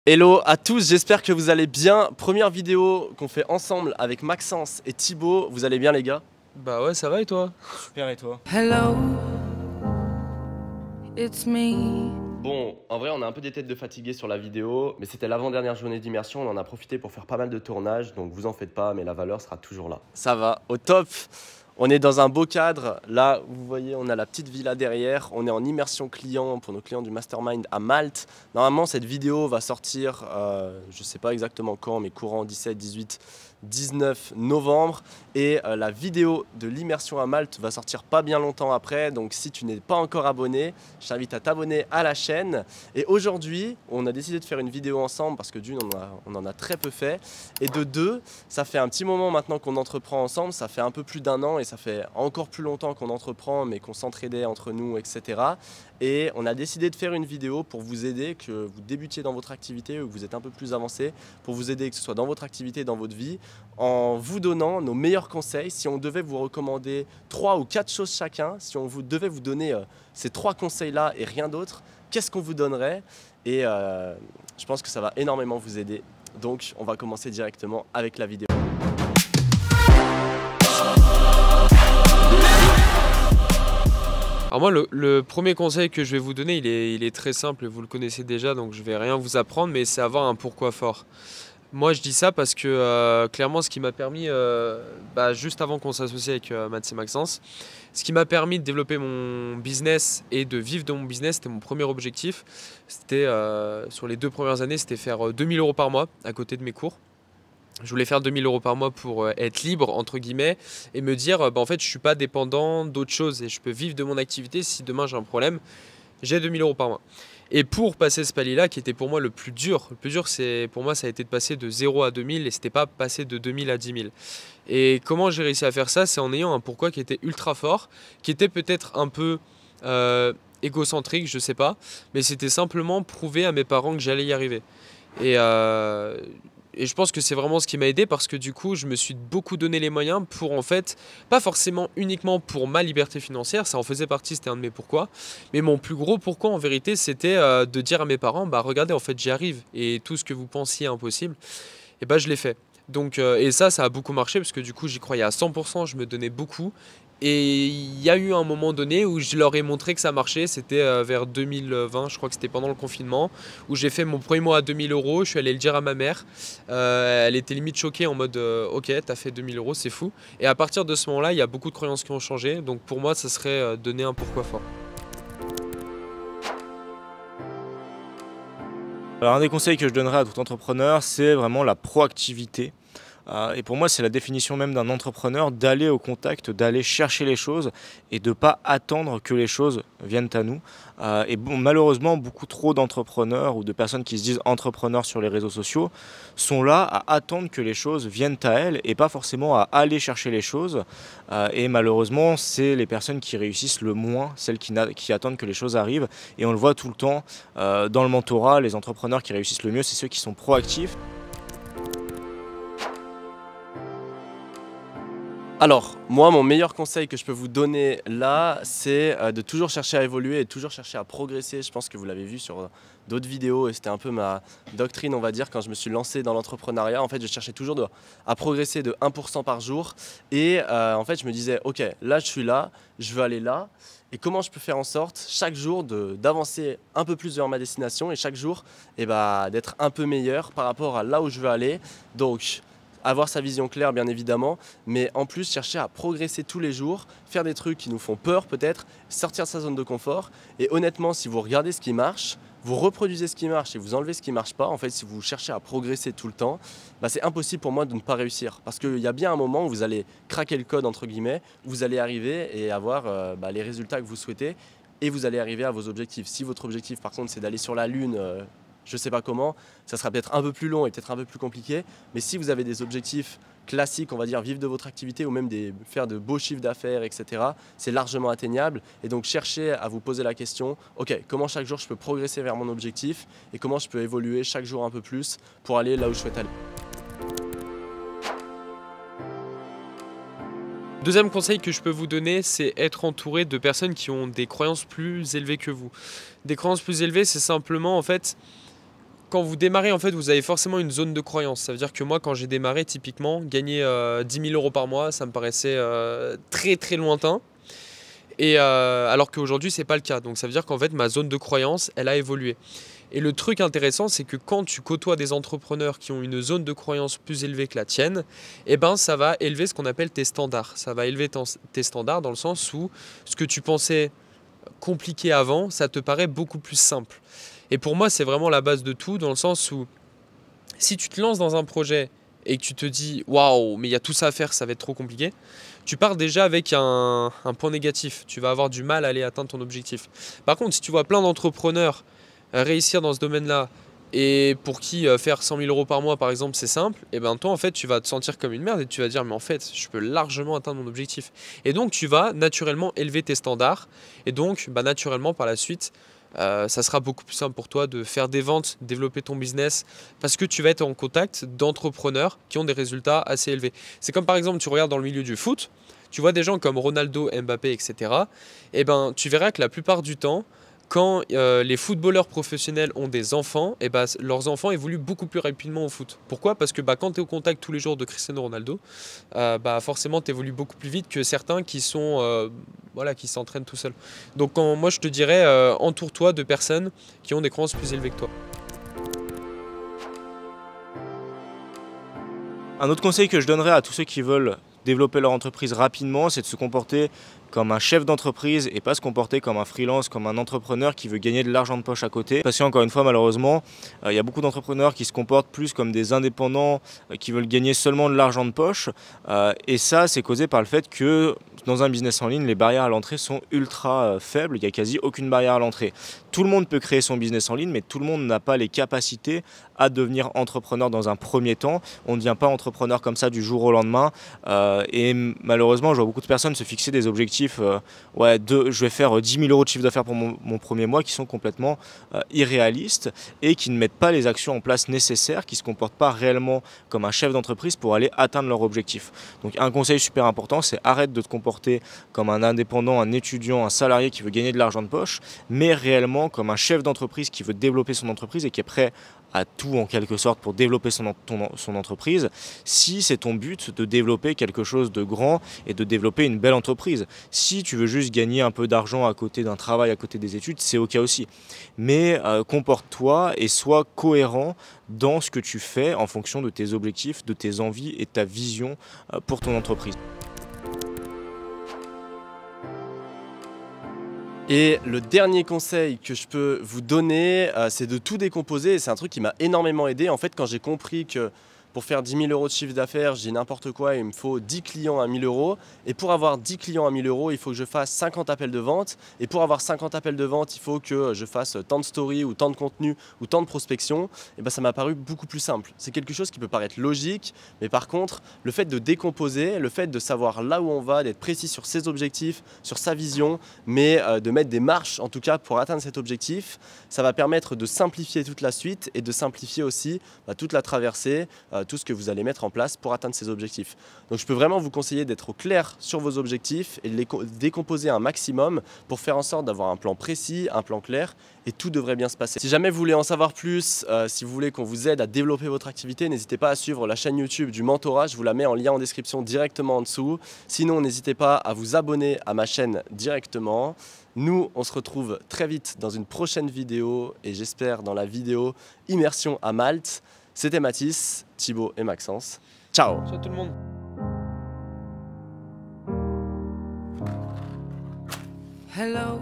Hello à tous, j'espère que vous allez bien. Première vidéo qu'on fait ensemble avec Maxence et Thibaut. Vous allez bien les gars? Bah ouais, ça va et toi? Super, et toi? Hello, it's me. Bon, en vrai on a un peu des têtes de fatigués sur la vidéo, mais c'était l'avant-dernière journée d'immersion, on en a profité pour faire pas mal de tournages, donc vous en faites pas, mais la valeur sera toujours là. Ça va, au top. On est dans un beau cadre, là vous voyez on a la petite villa derrière, on est en immersion client pour nos clients du Mastermind à Malte. Normalement cette vidéo va sortir, je sais pas exactement quand, mais courant 17, 18, 19 novembre. Et la vidéo de l'immersion à Malte va sortir pas bien longtemps après, donc si tu n'es pas encore abonné, je t'invite à t'abonner à la chaîne. Et aujourd'hui on a décidé de faire une vidéo ensemble parce que d'une on en a très peu fait, et de deux, ça fait un petit moment maintenant qu'on entreprend ensemble, ça fait un peu plus d'1 an et ça fait encore plus longtemps qu'on entreprend mais qu'on s'entraidait entre nous, etc. Et on a décidé de faire une vidéo pour vous aider, que vous débutiez dans votre activité ou que vous êtes un peu plus avancé, pour vous aider que ce soit dans votre activité, dans votre vie, en vous donnant nos meilleurs conseils. Si on devait vous recommander 3 ou 4 choses chacun, si on devait vous donner ces 3 conseils-là et rien d'autre, qu'est-ce qu'on vous donnerait? Et je pense que ça va énormément vous aider. Donc on va commencer directement avec la vidéo. Alors moi, le premier conseil que je vais vous donner, il est très simple, vous le connaissez déjà, donc je vais rien vous apprendre, mais c'est avoir un pourquoi fort. Moi, je dis ça parce que clairement, ce qui m'a permis, juste avant qu'on s'associe avec Maths et Maxence, ce qui m'a permis de développer mon business et de vivre de mon business, c'était mon premier objectif. C'était, sur les 2 premières années, c'était faire 2000 € par mois à côté de mes cours. Je voulais faire 2000 € par mois pour être libre, entre guillemets, et me dire, en fait, je ne suis pas dépendant d'autre chose et je peux vivre de mon activité. Si demain j'ai un problème, j'ai 2000 € par mois. Et pour passer ce palier-là, qui était pour moi le plus dur, pour moi, ça a été de passer de 0 à 2000 et c'était pas passer de 2000 à 10 000. Et comment j'ai réussi à faire ça? C'est en ayant un pourquoi qui était ultra fort, qui était peut-être un peu égocentrique, je sais pas, mais c'était simplement prouver à mes parents que j'allais y arriver. Et je pense que c'est vraiment ce qui m'a aidé parce que du coup, je me suis beaucoup donné les moyens pour en fait, pas forcément uniquement pour ma liberté financière, ça en faisait partie, c'était un de mes pourquoi, mais mon plus gros pourquoi en vérité, c'était de dire à mes parents, bah regardez, en fait, j'y arrive et tout ce que vous pensiez impossible, et bah je l'ai fait. Donc, et ça a beaucoup marché parce que du coup, j'y croyais à 100%, je me donnais beaucoup. Et il y a eu un moment donné où je leur ai montré que ça marchait, c'était vers 2020, je crois que c'était pendant le confinement, où j'ai fait mon premier mois à 2000 €, je suis allé le dire à ma mère, elle était limite choquée en mode ok, t'as fait 2000 €, c'est fou. Et à partir de ce moment-là, il y a beaucoup de croyances qui ont changé, donc pour moi, ça serait donner un pourquoi fort. Alors un des conseils que je donnerais à tout entrepreneur, c'est vraiment la proactivité. Et pour moi, c'est la définition même d'un entrepreneur, d'aller au contact, d'aller chercher les choses et de ne pas attendre que les choses viennent à nous. Et bon, malheureusement, beaucoup trop d'entrepreneurs ou de personnes qui se disent entrepreneurs sur les réseaux sociaux sont là à attendre que les choses viennent à elles et pas forcément à aller chercher les choses. Et malheureusement, c'est les personnes qui réussissent le moins, celles qui attendent que les choses arrivent. Et on le voit tout le temps dans le mentorat, les entrepreneurs qui réussissent le mieux, c'est ceux qui sont proactifs. Alors, moi, mon meilleur conseil que je peux vous donner là, c'est de toujours chercher à évoluer et toujours chercher à progresser. Je pense que vous l'avez vu sur d'autres vidéos et c'était un peu ma doctrine, on va dire, quand je me suis lancé dans l'entrepreneuriat. En fait, je cherchais toujours à progresser de 1% par jour. Et en fait, je me disais, ok, là, je suis là, je veux aller là. Et comment je peux faire en sorte, chaque jour, d'avancer un peu plus vers ma destination et chaque jour, d'être un peu meilleur par rapport à là où je veux aller. Donc, avoir sa vision claire bien évidemment, mais en plus chercher à progresser tous les jours, faire des trucs qui nous font peur peut-être, sortir de sa zone de confort. Et honnêtement, si vous regardez ce qui marche, vous reproduisez ce qui marche et vous enlevez ce qui ne marche pas, en fait si vous cherchez à progresser tout le temps, c'est impossible pour moi de ne pas réussir. Parce qu'il y a bien un moment où vous allez craquer le code entre guillemets, vous allez arriver et avoir les résultats que vous souhaitez et vous allez arriver à vos objectifs. Si votre objectif par contre c'est d'aller sur la Lune, je ne sais pas comment, ça sera peut-être un peu plus long et peut-être un peu plus compliqué, mais si vous avez des objectifs classiques, on va dire vivre de votre activité ou même faire de beaux chiffres d'affaires, etc., c'est largement atteignable. Et donc cherchez à vous poser la question, ok, comment chaque jour je peux progresser vers mon objectif et comment je peux évoluer chaque jour un peu plus pour aller là où je souhaite aller. Deuxième conseil que je peux vous donner, c'est être entouré de personnes qui ont des croyances plus élevées que vous. Des croyances plus élevées, c'est simplement en fait quand vous démarrez, en fait, vous avez forcément une zone de croyance. Ça veut dire que moi, quand j'ai démarré, typiquement, gagner 10 000 € par mois, ça me paraissait très très lointain. Et alors qu'aujourd'hui, c'est pas le cas. Donc ça veut dire qu'en fait, ma zone de croyance, elle a évolué. Et le truc intéressant, c'est que quand tu côtoies des entrepreneurs qui ont une zone de croyance plus élevée que la tienne, eh ben, ça va élever ce qu'on appelle tes standards. Ça va élever tes standards dans le sens où ce que tu pensais compliqué avant, ça te paraît beaucoup plus simple. Et pour moi, c'est vraiment la base de tout, dans le sens où si tu te lances dans un projet et que tu te dis « Waouh, mais il y a tout ça à faire, ça va être trop compliqué », tu pars déjà avec un point négatif. Tu vas avoir du mal à aller atteindre ton objectif. Par contre, si tu vois plein d'entrepreneurs réussir dans ce domaine-là et pour qui faire 100 000 € par mois, par exemple, c'est simple, et ben toi, en fait, tu vas te sentir comme une merde et tu vas dire « Mais en fait, je peux largement atteindre mon objectif. » Et donc, tu vas naturellement élever tes standards et donc, naturellement, par la suite, ça sera beaucoup plus simple pour toi de faire des ventes, développer ton business, parce que tu vas être en contact d'entrepreneurs qui ont des résultats assez élevés. C'est comme par exemple, tu regardes dans le milieu du foot, tu vois des gens comme Ronaldo, Mbappé, etc. Et ben, tu verras que la plupart du temps, quand les footballeurs professionnels ont des enfants, et ben, leurs enfants évoluent beaucoup plus rapidement au foot. Pourquoi? Parce que quand tu es au contact tous les jours de Cristiano Ronaldo, forcément tu évolues beaucoup plus vite que certains qui sont qui s'entraînent tout seuls. Donc moi je te dirais, entoure-toi de personnes qui ont des croyances plus élevées que toi. Un autre conseil que je donnerais à tous ceux qui veulent développer leur entreprise rapidement, c'est de se comporter comme un chef d'entreprise et pas se comporter comme un freelance, comme un entrepreneur qui veut gagner de l'argent de poche à côté. Parce qu'encore une fois, malheureusement, il y a beaucoup d'entrepreneurs qui se comportent plus comme des indépendants qui veulent gagner seulement de l'argent de poche. Et ça, c'est causé par le fait que dans un business en ligne, les barrières à l'entrée sont ultra faibles. Il n'y a quasi aucune barrière à l'entrée. Tout le monde peut créer son business en ligne, mais tout le monde n'a pas les capacités à devenir entrepreneur dans un premier temps. On ne devient pas entrepreneur comme ça du jour au lendemain. Et malheureusement, je vois beaucoup de personnes se fixer des objectifs. Je vais faire 10 000 € de chiffre d'affaires pour mon premier mois, qui sont complètement irréalistes et qui ne mettent pas les actions en place nécessaires, qui ne se comportent pas réellement comme un chef d'entreprise pour aller atteindre leur objectif. Donc un conseil super important, c'est arrête de te comporter comme un indépendant, un étudiant, un salarié qui veut gagner de l'argent de poche, mais réellement comme un chef d'entreprise qui veut développer son entreprise et qui est prêt à tout en quelque sorte pour développer son entreprise, si c'est ton but de développer quelque chose de grand et de développer une belle entreprise. Si tu veux juste gagner un peu d'argent à côté d'un travail, à côté des études, c'est ok aussi. Mais comporte-toi et sois cohérent dans ce que tu fais en fonction de tes objectifs, de tes envies et de ta vision pour ton entreprise. Et le dernier conseil que je peux vous donner, c'est de tout décomposer. C'est un truc qui m'a énormément aidé. En fait, quand j'ai compris que pour faire 10 000 € de chiffre d'affaires, je dis n'importe quoi, il me faut 10 clients à 1 000 €. Et pour avoir 10 clients à 1 000 €, il faut que je fasse 50 appels de vente. Et pour avoir 50 appels de vente, il faut que je fasse tant de stories ou tant de contenu ou tant de prospection. Et ben, ça m'a paru beaucoup plus simple. C'est quelque chose qui peut paraître logique, mais par contre, le fait de décomposer, le fait de savoir là où on va, d'être précis sur ses objectifs, sur sa vision, mais de mettre des marches en tout cas pour atteindre cet objectif, ça va permettre de simplifier toute la suite et de simplifier aussi toute la traversée, tout ce que vous allez mettre en place pour atteindre ces objectifs. Donc je peux vraiment vous conseiller d'être au clair sur vos objectifs et de les décomposer un maximum pour faire en sorte d'avoir un plan précis, un plan clair, et tout devrait bien se passer. Si jamais vous voulez en savoir plus, si vous voulez qu'on vous aide à développer votre activité, n'hésitez pas à suivre la chaîne YouTube du Mentorat, je vous la mets en lien en description directement en dessous. Sinon, n'hésitez pas à vous abonner à ma chaîne directement. Nous, on se retrouve très vite dans une prochaine vidéo et j'espère dans la vidéo Immersion à Malte. C'était Mathis, Thibaut et Maxence. Ciao! Ciao tout le monde! Hello.